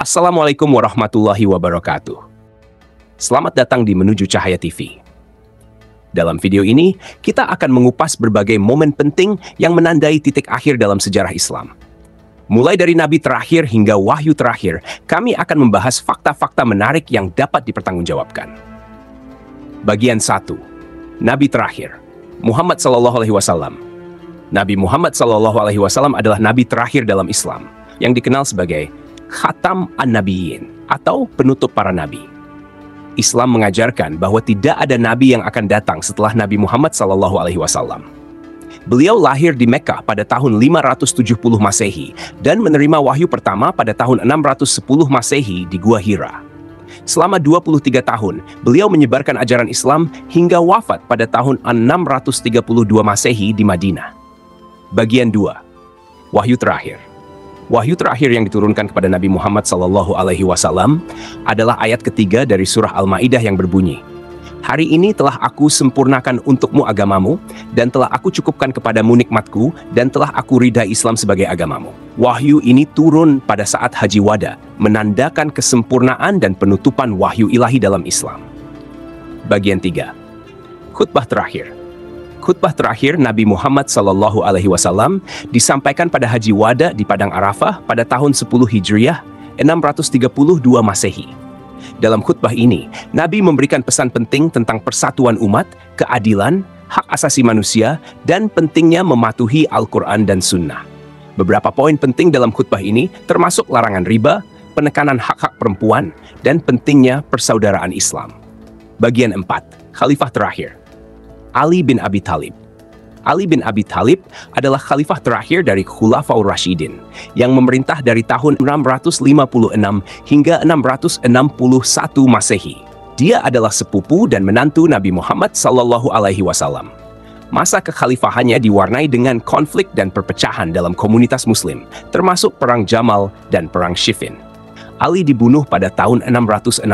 Assalamualaikum warahmatullahi wabarakatuh. Selamat datang di Menuju Cahaya TV. Dalam video ini, kita akan mengupas berbagai momen penting yang menandai titik akhir dalam sejarah Islam. Mulai dari Nabi terakhir hingga Wahyu terakhir, kami akan membahas fakta-fakta menarik yang dapat dipertanggungjawabkan. Bagian 1. Nabi terakhir, Muhammad SAW. Nabi Muhammad SAW adalah Nabi terakhir dalam Islam, yang dikenal sebagai Khatam an-Nabiyyin atau penutup para nabi. Islam mengajarkan bahwa tidak ada nabi yang akan datang setelah Nabi Muhammad SAW. Beliau lahir di Mekah pada tahun 570 Masehi dan menerima wahyu pertama pada tahun 610 Masehi di Gua Hira. Selama 23 tahun, beliau menyebarkan ajaran Islam hingga wafat pada tahun 632 Masehi di Madinah. Bagian 2. Wahyu terakhir. Wahyu terakhir yang diturunkan kepada Nabi Muhammad SAW adalah ayat ketiga dari surah Al-Maidah yang berbunyi, "Hari ini telah aku sempurnakan untukmu agamamu, dan telah aku cukupkan kepadamu nikmatku, dan telah aku ridai Islam sebagai agamamu." Wahyu ini turun pada saat Haji Wada, menandakan kesempurnaan dan penutupan wahyu ilahi dalam Islam. Bagian 3. Khutbah terakhir. Khutbah terakhir Nabi Muhammad SAW disampaikan pada Haji Wada di Padang Arafah pada tahun 10 Hijriah, 632 Masehi. Dalam khutbah ini, Nabi memberikan pesan penting tentang persatuan umat, keadilan, hak asasi manusia, dan pentingnya mematuhi Al-Quran dan Sunnah. Beberapa poin penting dalam khutbah ini termasuk larangan riba, penekanan hak-hak perempuan, dan pentingnya persaudaraan Islam. Bagian 4. Khalifah terakhir. Ali bin Abi Thalib. Ali bin Abi Thalib adalah khalifah terakhir dari Khulafaur Rasyidin yang memerintah dari tahun 656 hingga 661 Masehi. Dia adalah sepupu dan menantu Nabi Muhammad SAW. Masa kekhalifahannya diwarnai dengan konflik dan perpecahan dalam komunitas Muslim, termasuk Perang Jamal dan Perang Siffin. Ali dibunuh pada tahun 661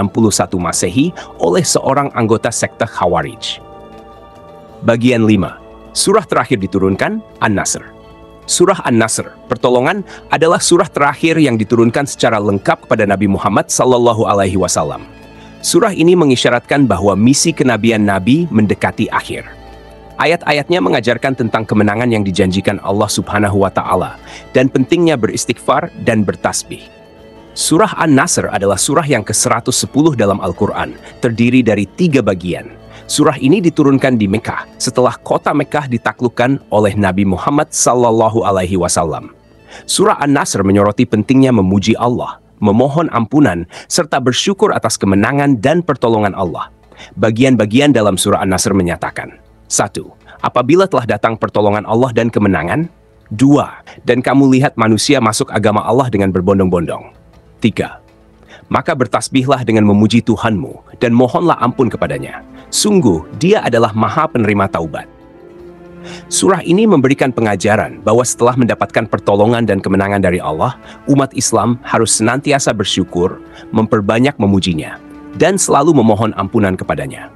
Masehi oleh seorang anggota sekte Khawarij. Bagian 5. Surah terakhir diturunkan, An-Nasr. Surah An-Nasr, pertolongan, adalah surah terakhir yang diturunkan secara lengkap kepada Nabi Muhammad SAW. Surah ini mengisyaratkan bahwa misi kenabian Nabi mendekati akhir. Ayat-ayatnya mengajarkan tentang kemenangan yang dijanjikan Allah Subhanahu wa Ta'ala dan pentingnya beristighfar dan bertasbih. Surah An-Nasr adalah surah yang ke-110 dalam Al-Quran, terdiri dari 3 bagian. Surah ini diturunkan di Mekah setelah kota Mekah ditaklukkan oleh Nabi Muhammad SAW. Surah An-Nasr menyoroti pentingnya memuji Allah, memohon ampunan, serta bersyukur atas kemenangan dan pertolongan Allah. Bagian-bagian dalam surah An-Nasr menyatakan, 1. Apabila telah datang pertolongan Allah dan kemenangan. 2. Dan kamu lihat manusia masuk agama Allah dengan berbondong-bondong. 3. Maka bertasbihlah dengan memuji Tuhanmu dan mohonlah ampun kepadanya. Sungguh, dia adalah Maha Penerima Taubat. Surah ini memberikan pengajaran bahwa setelah mendapatkan pertolongan dan kemenangan dari Allah, umat Islam harus senantiasa bersyukur, memperbanyak memujinya, dan selalu memohon ampunan kepadanya.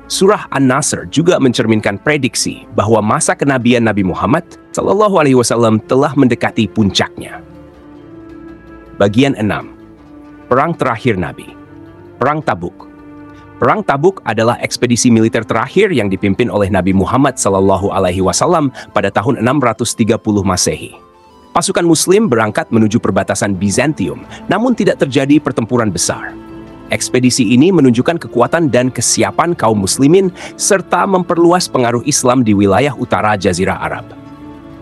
Surah An-Nasr juga mencerminkan prediksi bahwa masa kenabian Nabi Muhammad SAW telah mendekati puncaknya. Bagian 6. Perang terakhir Nabi. Perang Tabuk. Perang Tabuk adalah ekspedisi militer terakhir yang dipimpin oleh Nabi Muhammad SAW pada tahun 630 Masehi. Pasukan Muslim berangkat menuju perbatasan Bizantium, namun tidak terjadi pertempuran besar. Ekspedisi ini menunjukkan kekuatan dan kesiapan kaum Muslimin serta memperluas pengaruh Islam di wilayah utara Jazirah Arab.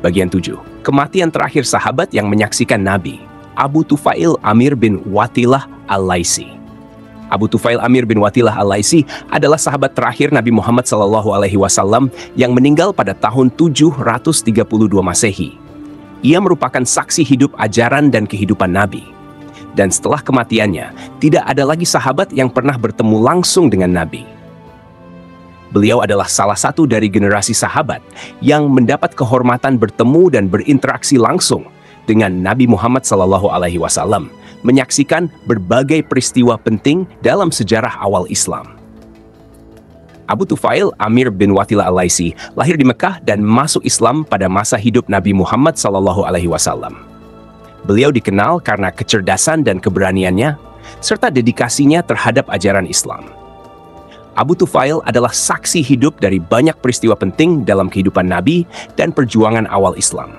Bagian 7. Kematian terakhir sahabat yang menyaksikan Nabi, Abu Tufail Amir bin Wathilah Al-Laisi. Abu Tufail Amir bin Wathilah Al-Laisi adalah sahabat terakhir Nabi Muhammad SAW yang meninggal pada tahun 732 Masehi. Ia merupakan saksi hidup ajaran dan kehidupan Nabi. Dan setelah kematiannya, tidak ada lagi sahabat yang pernah bertemu langsung dengan Nabi. Beliau adalah salah satu dari generasi sahabat yang mendapat kehormatan bertemu dan berinteraksi langsung dengan Nabi Muhammad SAW, menyaksikan berbagai peristiwa penting dalam sejarah awal Islam. Abu Tufail Amir bin Wathilah Al-Laisi lahir di Mekah dan masuk Islam pada masa hidup Nabi Muhammad SAW. Beliau dikenal karena kecerdasan dan keberaniannya, serta dedikasinya terhadap ajaran Islam. Abu Tufail adalah saksi hidup dari banyak peristiwa penting dalam kehidupan Nabi dan perjuangan awal Islam.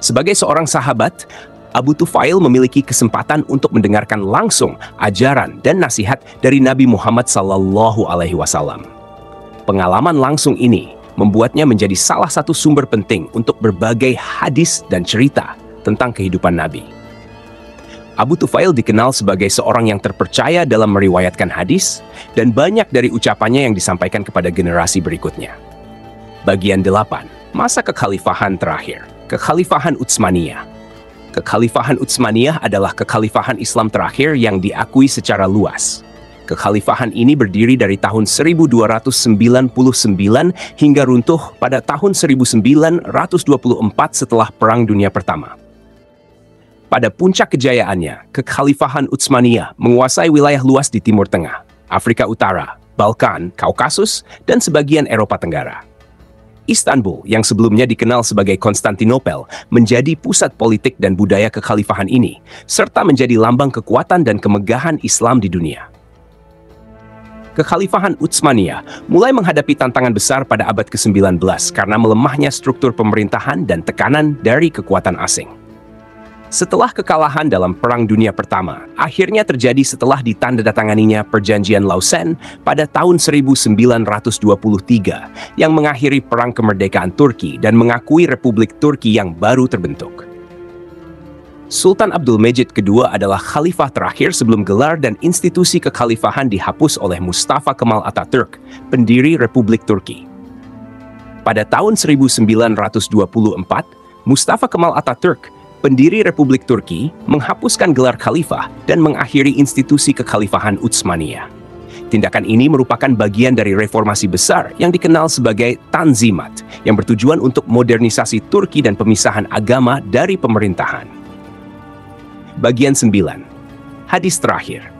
Sebagai seorang sahabat, Abu Tufail memiliki kesempatan untuk mendengarkan langsung ajaran dan nasihat dari Nabi Muhammad SAW. Pengalaman langsung ini membuatnya menjadi salah satu sumber penting untuk berbagai hadis dan cerita tentang kehidupan Nabi. Abu Tufail dikenal sebagai seorang yang terpercaya dalam meriwayatkan hadis, dan banyak dari ucapannya yang disampaikan kepada generasi berikutnya. Bagian 8. Masa kekhalifahan terakhir, Kekhalifahan Utsmaniyah. Kekhalifahan Utsmaniyah adalah kekhalifahan Islam terakhir yang diakui secara luas. Kekhalifahan ini berdiri dari tahun 1299 hingga runtuh pada tahun 1924 setelah Perang Dunia Pertama. Pada puncak kejayaannya, Kekhalifahan Utsmaniyah menguasai wilayah luas di Timur Tengah, Afrika Utara, Balkan, Kaukasus, dan sebagian Eropa Tenggara. Istanbul, yang sebelumnya dikenal sebagai Konstantinopel, menjadi pusat politik dan budaya kekhalifahan ini, serta menjadi lambang kekuatan dan kemegahan Islam di dunia. Kekhalifahan Utsmaniyah mulai menghadapi tantangan besar pada abad ke-19 karena melemahnya struktur pemerintahan dan tekanan dari kekuatan asing. Setelah kekalahan dalam Perang Dunia Pertama, akhirnya terjadi setelah ditandatanganinya Perjanjian Lausanne pada tahun 1923 yang mengakhiri Perang Kemerdekaan Turki dan mengakui Republik Turki yang baru terbentuk. Sultan Abdulmejid II adalah khalifah terakhir sebelum gelar dan institusi kekhalifahan dihapus oleh Mustafa Kemal Atatürk, pendiri Republik Turki. Pada tahun 1924, Mustafa Kemal Atatürk, pendiri Republik Turki, menghapuskan gelar khalifah dan mengakhiri institusi kekhalifahan Utsmaniyah. Tindakan ini merupakan bagian dari reformasi besar yang dikenal sebagai Tanzimat, yang bertujuan untuk modernisasi Turki dan pemisahan agama dari pemerintahan. Bagian 9. Hadis terakhir.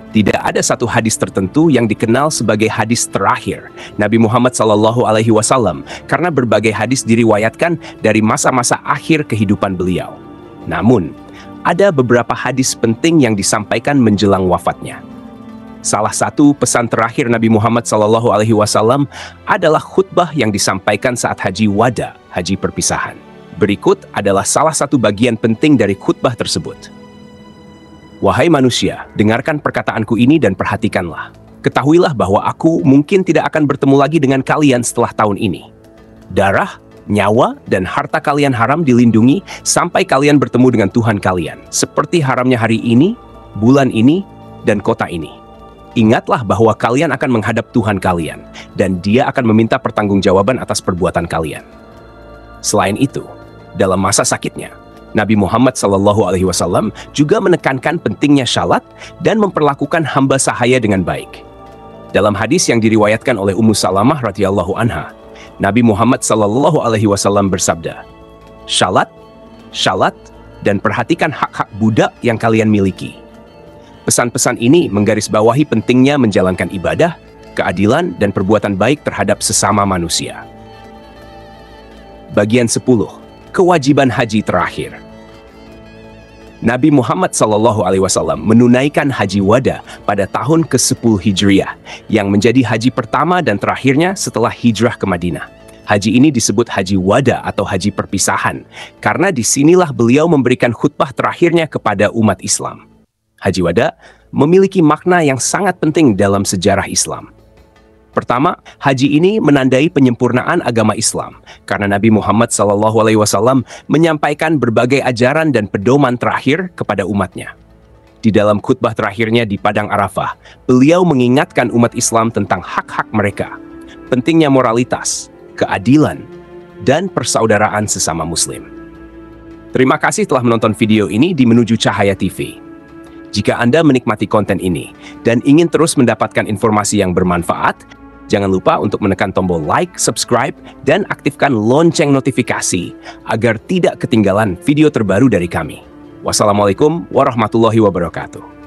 Tidak ada satu hadis tertentu yang dikenal sebagai hadis terakhir Nabi Muhammad SAW karena berbagai hadis diriwayatkan dari masa-masa akhir kehidupan beliau. Namun, ada beberapa hadis penting yang disampaikan menjelang wafatnya. Salah satu pesan terakhir Nabi Muhammad SAW adalah khutbah yang disampaikan saat Haji Wada, Haji Perpisahan. Berikut adalah salah satu bagian penting dari khutbah tersebut. Wahai manusia, dengarkan perkataanku ini dan perhatikanlah. Ketahuilah bahwa aku mungkin tidak akan bertemu lagi dengan kalian setelah tahun ini. Darah, nyawa, dan harta kalian haram dilindungi sampai kalian bertemu dengan Tuhan kalian, seperti haramnya hari ini, bulan ini, dan kota ini. Ingatlah bahwa kalian akan menghadap Tuhan kalian, dan Dia akan meminta pertanggungjawaban atas perbuatan kalian. Selain itu, dalam masa sakitnya, Nabi Muhammad SAW juga menekankan pentingnya syalat dan memperlakukan hamba sahaya dengan baik. Dalam hadis yang diriwayatkan oleh Ummu Salamah radhiyallahu anha, Nabi Muhammad SAW bersabda, "Syalat, syalat, dan perhatikan hak-hak budak yang kalian miliki." Pesan-pesan ini menggarisbawahi pentingnya menjalankan ibadah, keadilan, dan perbuatan baik terhadap sesama manusia. Bagian 10. Kewajiban haji terakhir. Nabi Muhammad SAW menunaikan Haji Wada pada tahun ke-10 Hijriah, yang menjadi haji pertama dan terakhirnya setelah hijrah ke Madinah. Haji ini disebut Haji Wada atau Haji Perpisahan, karena disinilah beliau memberikan khutbah terakhirnya kepada umat Islam. Haji Wada memiliki makna yang sangat penting dalam sejarah Islam. Pertama, haji ini menandai penyempurnaan agama Islam karena Nabi Muhammad SAW menyampaikan berbagai ajaran dan pedoman terakhir kepada umatnya. Di dalam khutbah terakhirnya di Padang Arafah, beliau mengingatkan umat Islam tentang hak-hak mereka, pentingnya moralitas, keadilan, dan persaudaraan sesama Muslim. Terima kasih telah menonton video ini di Menuju Cahaya TV. Jika Anda menikmati konten ini dan ingin terus mendapatkan informasi yang bermanfaat, jangan lupa untuk menekan tombol like, subscribe, dan aktifkan lonceng notifikasi agar tidak ketinggalan video terbaru dari kami. Wassalamualaikum warahmatullahi wabarakatuh.